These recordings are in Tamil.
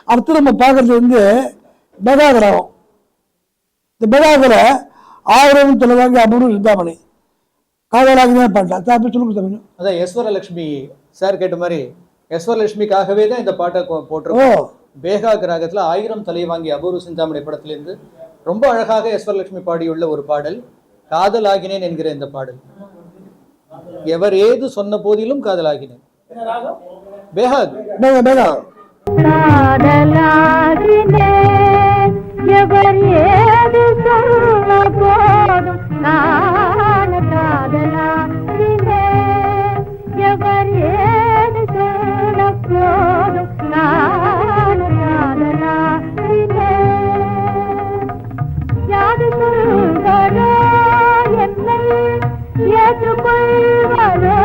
அடுத்து நம்ம பார்க்கறது வந்து பெகாகரம். இந்த பெகாகர ஆயிரம் தொலைவாங்கி அபூர்வ சிந்தாமணி காதலாகினே பாட்டா அப்படி சொல்லுங்க தமிழ். அதான் ஈஸ்வரலட்சுமி சார் கேட்ட மாதிரி ஈஸ்வரலட்சுமிக்காகவே தான் இந்த பாட்டை போட்டிருக்கோம். பேகாக் ராகத்துல ஆயிரம் தலை வாங்கி அபூர்வ சிந்தாமணி படத்திலிருந்து ரொம்ப அழகாக ஈஸ்வரலட்சுமி பாடியுள்ள ஒரு பாடல் காதலாகினேன் என்கிற இந்த பாடல். எவர் ஏது சொன்ன போதிலும் காதலாகினேன். பேகாக் பெகாக் காதலாகினேன் எவர் ஏது சொன்ன போதும் நான் காதலாகினேன் எவர் ஏது சொன்ன போதும் நான் காதலாகினேன் யாது சொல்வரோ என்னை ஏற்றுக்கொள்வரோ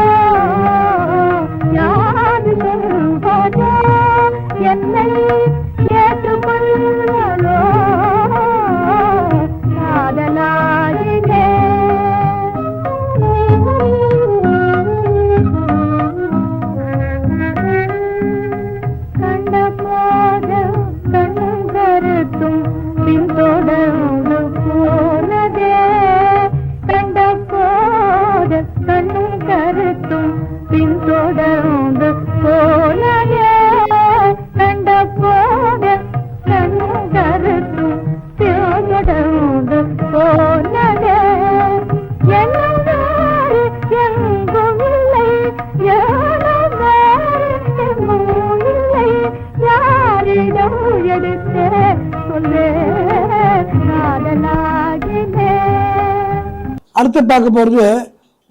யாது சொல்வரோ என்னை ஏற்றுக்கொள்வரோ அடுத்து பார்க்க போகிறது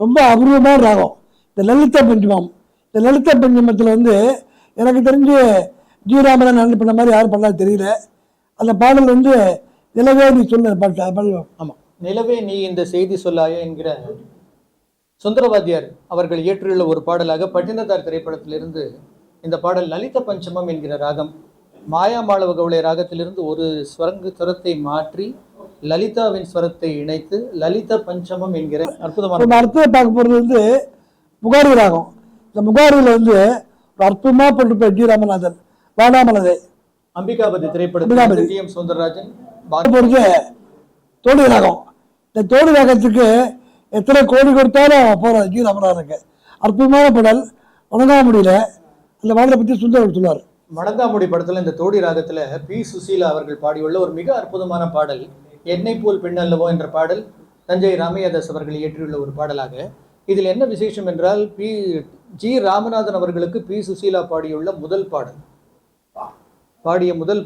ரொம்ப அபூர்வமான ராகம் இந்த லலிதா பஞ்சமம். இந்த லலிதா பஞ்சமத்தில் வந்து எனக்கு தெரிஞ்சு ஜி ராமராஜன் ஹேண்டில் பண்ண மாதிரி யாரும் பண்ணாலும் தெரியல. அந்த பாடல் வந்து நிலவே நீ சொல்ல பாட்டு. ஆமாம், நிலவே நீ இந்த செய்தி சொல்லாயோ என்கிற சுந்தரவாத்தியார் அவர்கள் இயற்றியுள்ள ஒரு பாடலாக பட்டினத்தார் திரைப்படத்திலிருந்து இந்த பாடல் லலித பஞ்சமம் என்கிற ராகம் மாயாமாளவ கவுளை ராகத்திலிருந்து ஒரு ஸ்வரத்தை மாற்றி லலிதாவின் ஸ்வரத்தை இணைத்து லலித பஞ்சமம் என்கிற அற்புதமான அடுத்தது பார்க்க போகிறது வந்து முகாரி ராகம். இந்த முகாரியில் வந்து ஒரு அற்புதமாக போட்டு ஜி ராமநாதன் வாடாமலதை அம்பிகாபதி திரைப்படத்தில் டி எம் சௌந்தரராஜன் போகிறது தோடி ராகம். இந்த தோடி ராகத்துக்கு எத்தனை கோடி கொடுத்தாலும் போகிறார் ஜி ராமநாதனுக்கு. அற்புதமான பாடல் வணங்க முடியல. அந்த பாடலை பற்றி சுந்தர் சொல்லுவார். மடங்காமுடி படத்துல இந்த தோடி ராகத்துல பி சுசீலா அவர்கள் பாடியுள்ள ஒரு மிக அற்புதமான பாடல் என்னை போல் பெண்ணல்லவோ என்ற பாடல் தஞ்சை ராமையாதாஸ் அவர்கள் இயற்றியுள்ள ஒரு பாடலாக. இதில் என்ன விசேஷம் என்றால் ஜி ராமநாதன் அவர்களுக்கு பி சுசீலா பாடிய முதல்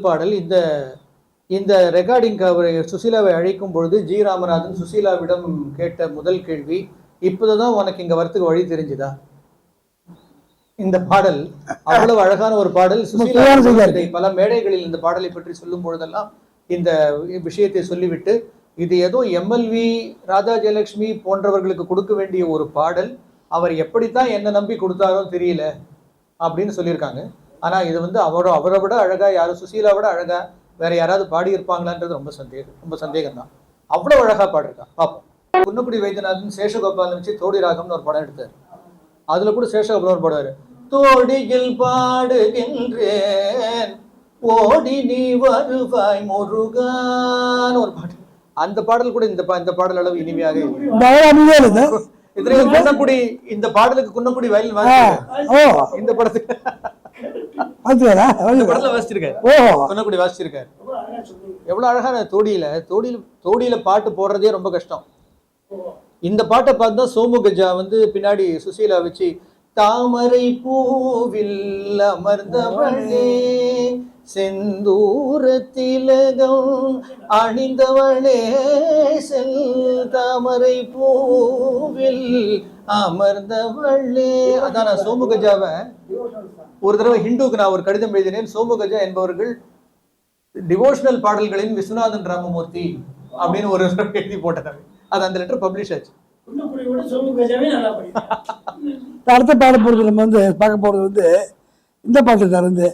பாடல். இந்த ரெக்கார்டிங் அவரை சுசீலாவை அழைக்கும் பொழுது ஜி ராமநாதன் சுசீலாவிடம் கேட்ட முதல் கேள்வி, இப்போதான் உனக்கு இங்க வரத்துக்கு வழி தெரிஞ்சுதா? இந்த பாடல் அவ்வளவு அழகான ஒரு பாடல். சுசீலா பல மேடைகளில் இந்த பாடலை பற்றி சொல்லும் பொழுதெல்லாம் இந்த விஷயத்தை சொல்லிவிட்டு இது ஏதோ எம்எல்வி ராதா ஜெயலட்சுமி போன்றவர்களுக்கு கொடுக்க வேண்டிய ஒரு பாடல், அவர் எப்படித்தான் என்ன நம்பி கொடுத்தாரோ தெரியல அப்படின்னு சொல்லியிருக்காங்க. ஆனா இது வந்து அவரை விட அழகா யாரும் சுசீலா விட அழகா வேற யாராவது பாடி இருப்பாங்களான்றது ரொம்ப சந்தேகம் தான். அவ்வளவு அழகா பாடிருக்கா. பாப்போம். குன்னக்குடி வைத்தியநாதன் சேஷகோபால் வச்சு தோடி ராகம்னு ஒரு படம் எடுத்தார். அதுல கூட சேஷகோபால் ஒரு பாடுவாரு, தோடியில் பாடுகின்றேன் ஓடி நீ வருவாய் முருகான் ஒரு பாட்டு. அந்த பாடல் கூட இந்த பாடல் அளவு இனிமையாக குன்னக்குடி இந்த பாடலுக்கு குன்னக்குடி வயலின் இந்த படத்துக்கு வாசிச்சிருக்காரு. குன்னக்குடி வாசிச்சிருக்காரு. எவ்வளவு அழகான தோடியில பாட்டு போடுறதே ரொம்ப கஷ்டம். இந்த பாட்டை பார்த்தா சோமு கஜா வந்து பின்னாடி சுசீலா வச்சு தாமரை பூவில் அமர்ந்தவளே செந்தூர திலகம் அணிந்தவளே செல் தாமரை பூவில் அமர்ந்தவளே. அதான் நான் சோமு கஜாவை ஒரு தடவை ஹிந்துக்கு நான் ஒரு கடிதம் எழுதினேன். சோமு கஜா என்பவர்கள் டிவோஷனல் பாடல்களின் விஸ்வநாதன் ராமமூர்த்தி அப்படின்னு ஒரு எழுதி போட்டாங்க. அது அந்த லெட்டர் பப்ளிஷ் ஆச்சு. அடுத்த பாட போறது நம்ம வந்து பார்க்க போறது வந்து இந்த பாட்டு தான் வந்து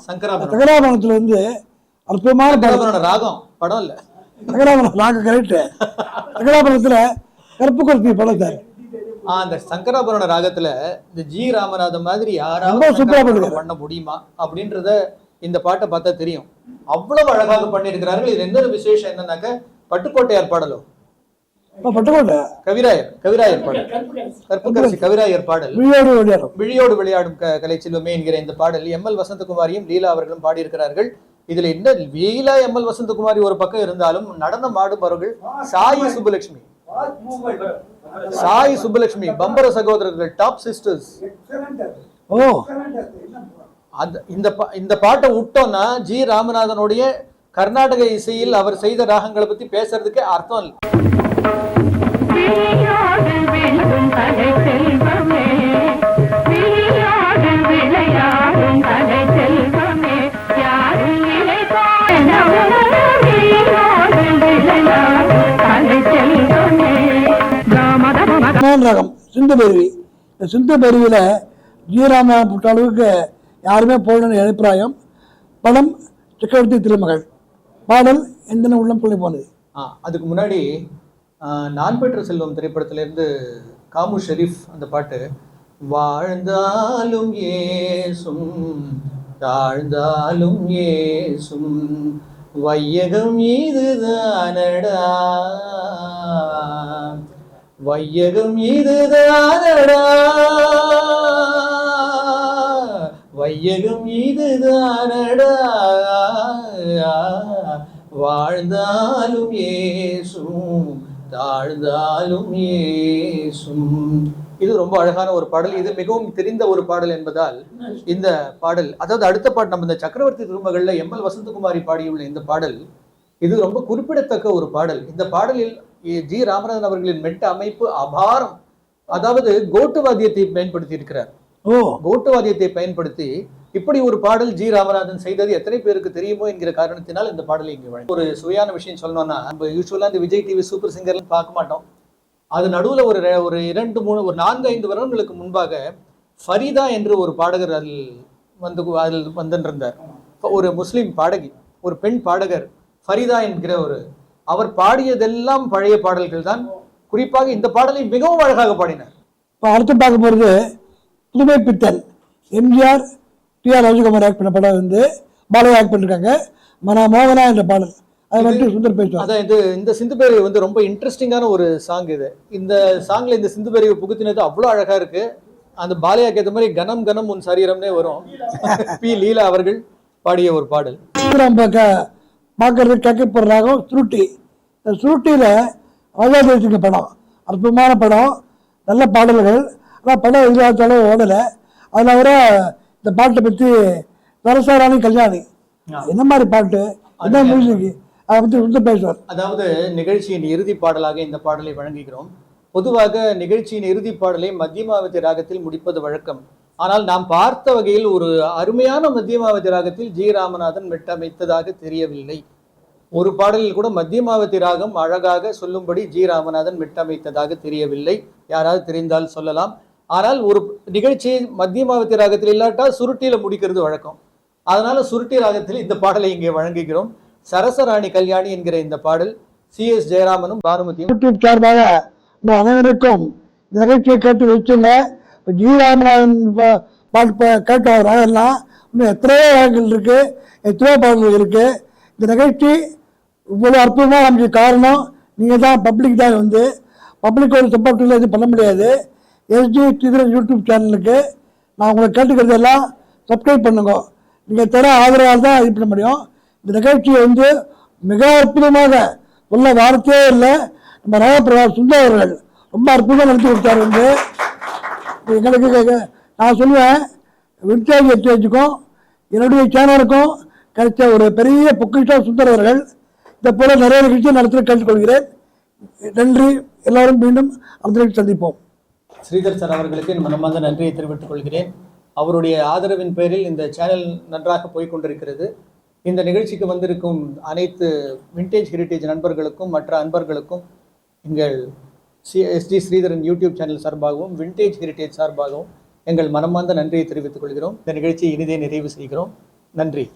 சங்கராபரணத்துல வந்து அற்புதமான ராகம் படம் இல்ல சங்கராபரணம் ராகம் கரெக்ட். சங்கராபரணத்துல கருப்பு கருப்பி படம் சார். அந்த சங்கராபரண ராகத்துல இந்த ஜி ராமநாதன் மாதிரி யாராவது பண்ண முடியுமா அப்படின்றத இந்த பாட்டை பார்த்தா தெரியும். அவ்வளவு அழகாக பண்ணியிருக்கிறார்கள். இது என்ன விசேஷம் என்னன்னாக்க பட்டுக்கோட்டையார் பாடலோ பட்டுக்கோட்டை கவிராயர் பாடல், கற்புக்கரசி கவிராயர் பாடல், விழியோடு விளையாடும் கலைச்செல்வமே என்கிற இந்த பாடல் எம்எல் வசந்தகுமாரியும் லீலா அவர்களும் பாடியிருக்கிறார்கள். இதுல என்ன லீலா எம்எல் வசந்தகுமாரி ஒரு பக்கம் இருந்தாலும் நடனம் ஆடும் அவர்கள் சாய் சுப்புலட்சுமி பம்பர சகோதரர்கள், டாப் சிஸ்டர்ஸ். இந்த பாட்டை விட்டோம்னா ஜி ராமநாதனுடைய கர்நாடக இசையில் அவர் செய்த ராகங்களை பத்தி பேசுறதுக்கு அர்த்தம் இல்லை. ராகம் சிந்து பருவி. இந்த சிந்து பருவியில ஜீராமநாதன் பொறுத்த அளவுக்கு யாருமே போடணும்னு அபிப்பிராயம். படம் சக்கரவர்த்தி திருமகள், பாடல் எந்த உள்ளம் புள்ளி போனது. அதுக்கு முன்னாடி நான் பெற்ற செல்வம் திரைப்படத்திலிருந்து காமு ஷெரீஃப் அந்த பாட்டு, வாழ்ந்தாலும் ஏசும் தாழ்ந்தாலும் ஏசும் வையகம் இதுதானடா வையகம் இதுதானடா வையகம் இதுதானடா வாழ்ந்தாலும் ஏசும் தாழ்ந்தாலும் ஏசும். இது ரொம்ப அழகான ஒரு பாடல். இது மிகவும் தெரிந்த ஒரு பாடல் என்பதால் இந்த பாடல், அதாவது அடுத்த பாட்டு நம்ம இந்த சக்கரவர்த்தி திருமகள்ல எம்எல் வசந்தகுமாரி பாடியுள்ள இந்த பாடல், இது ரொம்ப குறிப்பிடத்தக்க ஒரு பாடல். இந்த பாடலில் ஜி ராமநாதன் அவர்களின் மெட்ட அமைப்பு அபாரம். அதாவது கோட்டு வாத்தியத்தை பயன்படுத்தி இருக்கிறார். கோட்டு வாத்தியத்தை பயன்படுத்தி இப்படி ஒரு பாடல் ஜி ராமநாதன் செய்தது எத்தனை பேருக்கு தெரியுமோ என்கிற காரணத்தினால் இந்த பாடலை இங்கே வழங்க. ஒரு சுவையான விஷயம் சொல்லணும்னா, நம்ம யூஸ்வலா இந்த விஜய் டிவி சூப்பர் சிங்கர்லாம் பார்க்க மாட்டோம். அது நடுவில் ஒரு 4-5 வருடங்களுக்கு முன்பாக ஃபரீதா என்று ஒரு பாடகர் அதில் வந்துருந்தார். ஒரு முஸ்லீம் பாடகி, ஒரு பெண் பாடகர் ஃபரீதா என்கிற அவர் பாடியதெல்லாம் பழைய பாடல்கள் தான். குறிப்பாக இந்த பாடலை மிகவும் அழகாக பாடினார். இப்போ அடுத்து பார்க்க போகிறது புதுமை பித்தன். எம்ஜிஆர் டிஆர் ராஜகுமார் ஆக்ட் பண்ண படம் பாலையா ஆக்ட் பண்ணிருக்காங்க. மோகனா என்ற பாடல், அதை வந்து சுந்தர் பேசுவார். அதான் இந்த சிந்து பேரவை ரொம்ப இன்ட்ரெஸ்டிங்கான ஒரு சாங் இது. இந்த சாங்ல இந்த சிந்து பேரவை புகுத்தினது அவ்வளோ அழகா இருக்கு. அந்த பாலையாக்கு ஏற்ற மாதிரி கனம் கனம் உன் சரீரம்னே வரும். பி லீலா அவர்கள் பாடிய ஒரு பாடல். பார்க்கறது கேட்கப்படுறாங்க சுருட்டி. இந்த சுருட்டியில ராஜாதேசிங்க படம், அற்புதமான படம், நல்ல பாடல்கள். ஆனால் படம் எதிர்த்தாலும் ஓடலை. அதில் வர இந்த பாட்டை பற்றி சரசாராணி கல்யாணி, என்ன மாதிரி பாட்டு, என்ன மியூசிக், அதை பற்றி வந்து பேசுவார். அதாவது நிகழ்ச்சியின் இறுதி பாடலாக இந்த பாடலை வழங்குகிறோம். பொதுவாக நிகழ்ச்சியின் இறுதி பாடலை மத்தியமாவதி ராகத்தில் முடிப்பது வழக்கம். ஆனால் நாம் பார்த்த வகையில் ஒரு அருமையான மத்தியமாவதி ராகத்தில் ஜி ராமநாதன் மெட்டமைத்ததாக தெரியவில்லை. ஒரு பாடலில் கூட மத்தியமாவதி ராகம் அழகாக சொல்லும்படி ஜி ராமநாதன் மெட்டமைத்ததாக தெரியவில்லை. யாராவது தெரிந்தால் சொல்லலாம். ஆனால் ஒரு நிகழ்ச்சி மத்தியமாவதி ராகத்தில் இல்லாட்டால் சுருட்டியில முடிக்கிறது வழக்கம். அதனால சுருட்டி ராகத்தில் இந்த பாடலை இங்கே வழங்குகிறோம். சரசராணி கல்யாணி என்கிற இந்த பாடல் CS ஜெயராமனும் பானுமதியும் யூடியூப் சார்பாக அனைவருக்கும் நிகழ்ச்சியை கேட்டு வச்சுங்க. இப்போ ஜி ராமநாதன் பாட்டு கேட்ட ராகம்லாம் இன்னும் எத்தனையோ ராகங்கள் இருக்கு, எத்தனையோ பாடல்கள் இருக்கு. இந்த நிகழ்ச்சி இவ்வளோ அற்புதமாக நமக்கு காரணம் நீங்கள் தான், பப்ளிக் தான். பப்ளிக்கோட சப்போர்ட்டில் எதுவும் பண்ண முடியாது. எஸ்ஜி ஸ்ரீதரன் யூடியூப் சேனலுக்கு நான் உங்களை கேட்டுக்கிறதெல்லாம் சப்ஸ்கிரைப் பண்ணுங்க. நீங்கள் தர ஆதரவாக தான் இது பண்ண முடியும். இந்த நிகழ்ச்சியை மிக அற்புதமாக உள்ள வார்த்தையே இல்லை. நம்ம ராகப்பிரகாஷ் சுந்தர் அவர்கள் ரொம்ப அற்புதமாக நடத்தி கொடுத்தாரு. எங்களுக்கு நான் சொல்லுவேன், வின்டேஜ் எஸ்டேஜுக்கும் என்னுடைய சேனலுக்கும் கிடைச்ச ஒரு பெரிய பொக்கிஷம் சுந்தர் அவர்கள். இதை போல நிறைய நிகழ்ச்சி நடத்தி கேட்டுக்கொள்கிறேன். நன்றி. எல்லாரும் மீண்டும் அடுத்த சந்திப்போம். ஸ்ரீதர் சார் அவர்களுக்கு மனமார்ந்த நன்றியை தெரிவித்துக் கொள்கிறேன். அவருடைய ஆதரவின் பேரில் இந்த சேனல் நன்றாக போய்கொண்டிருக்கிறது. இந்த நிகழ்ச்சிக்கு வந்திருக்கும் அனைத்து விண்டேஜ் ஹெரிட்டேஜ் நண்பர்களுக்கும் மற்ற அன்பர்களுக்கும் எங்கள் SD ஸ்ரீதரன் யூடியூப் சேனல் சார்பாகவும் விண்டேஜ் ஹெரிட்டேஜ் சார்பாகவும் எங்கள் மனமார்ந்த நன்றியை தெரிவித்துக் கொள்கிறோம். இந்த நிகழ்ச்சியை இனிதே நிறைவு செய்கிறோம். நன்றி.